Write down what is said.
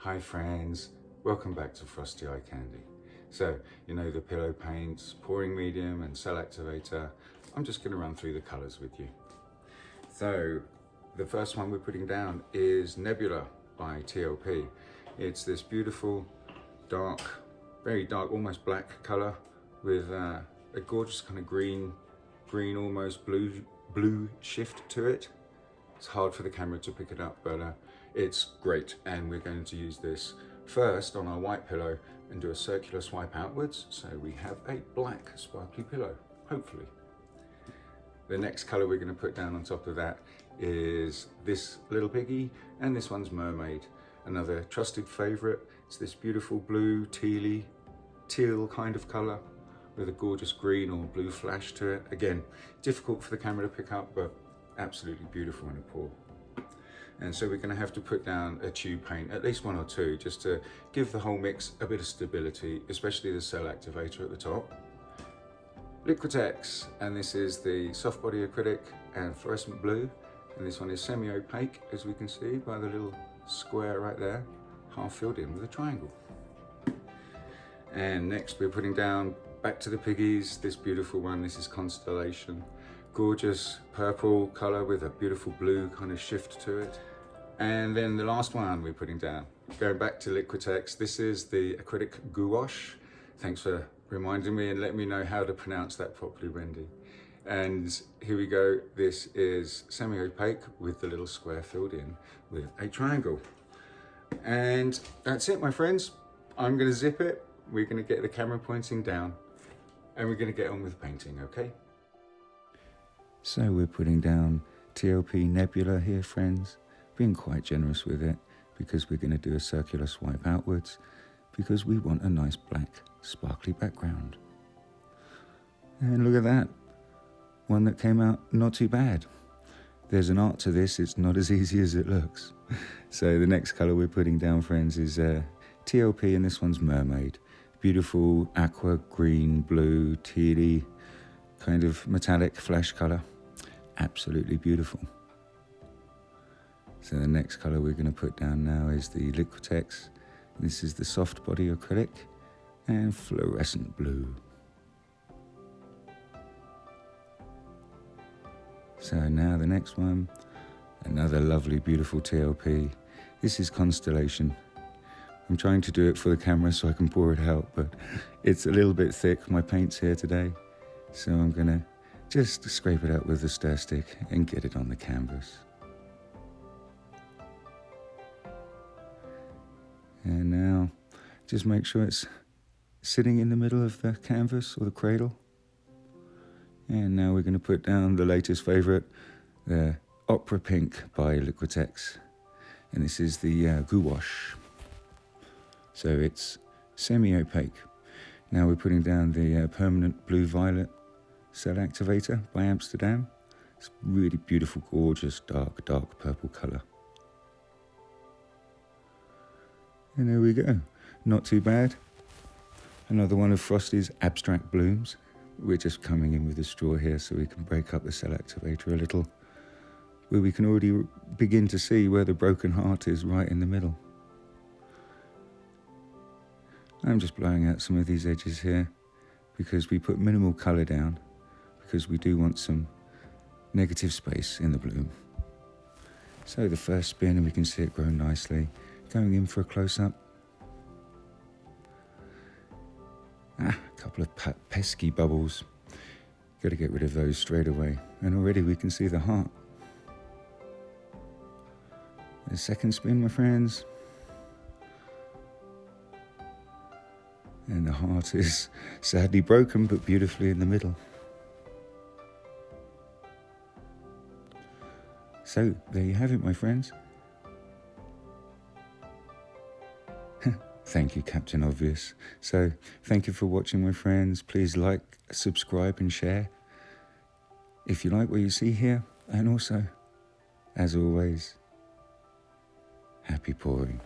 Hi friends, welcome back to Frosty Eye Candy. So, you know the pillow paints, pouring medium and cell activator. I'm just going to run through the colours with you. So, the first one we're putting down is Nebula by TLP. It's this beautiful, dark, very dark, almost black colour with a gorgeous kind of green, almost blue shift to it. It's hard for the camera to pick it up, but it's great. And we're going to use this first on our white pillow and do a circular swipe outwards. So we have a black sparkly pillow, hopefully. The next color we're going to put down on top of that is this little piggy, and this one's Mermaid, another trusted favorite. It's this beautiful blue teal kind of color with a gorgeous green or blue flash to it. Again, difficult for the camera to pick up, but absolutely beautiful in a pour. And so we're going to have to put down a tube paint, at least one or two, just to give the whole mix a bit of stability, especially the cell activator at the top. Liquitex, and this is the soft body acrylic and fluorescent blue, and this one is semi-opaque, as we can see by the little square right there, half filled in with a triangle. And next we're putting down, back to the piggies, this beautiful one. This is Constellation. Gorgeous purple color with a beautiful blue kind of shift to it. And then the last one we're putting down, going back to Liquitex, this is the acrylic gouache. Thanks for reminding me and letting me know how to pronounce that properly, Wendy. And here we go. This is semi-opaque with the little square filled in with a triangle. And that's it, my friends. I'm going to zip it. We're going to get the camera pointing down and we're going to get on with painting, okay? So we're putting down TLP Nebula here, friends. Being quite generous with it because we're going to do a circular swipe outwards because we want a nice black sparkly background. And look at that. One that came out not too bad. There's an art to this. It's not as easy as it looks. So the next color we're putting down, friends, is TLP, and this one's Mermaid. Beautiful aqua, green, blue, tealy, kind of metallic flash color. Absolutely beautiful. So the next color we're going to put down now is the Liquitex. This is the soft body acrylic and fluorescent blue. So now the next one, another lovely beautiful TLP. This is Constellation. I'm trying to do it for the camera so I can pour it out, but it's a little bit thick. My paint's here today, so I'm gonna just scrape it out with the stir stick and get it on the canvas. And now just make sure it's sitting in the middle of the canvas or the cradle. And now we're going to put down the latest favorite, the Opera Pink by Liquitex. And this is the Gouache. So it's semi-opaque. Now we're putting down the permanent blue-violet cell activator by Amsterdam. It's really beautiful, gorgeous, dark purple colour. And there we go. Not too bad. Another one of Frosty's abstract blooms. We're just coming in with a straw here so we can break up the cell activator a little, where we can already begin to see where the broken heart is right in the middle. I'm just blowing out some of these edges here because we put minimal colour down because we do want some negative space in the bloom. So the first spin, and we can see it grow nicely. Going in for a close-up. A couple of pesky bubbles. Got to get rid of those straight away. And already we can see the heart. The second spin, my friends. And the heart is sadly broken, but beautifully in the middle. So there you have it, my friends. Thank you, Captain Obvious. So thank you for watching, my friends. Please like, subscribe and share if you like what you see here. And also, as always, happy pouring.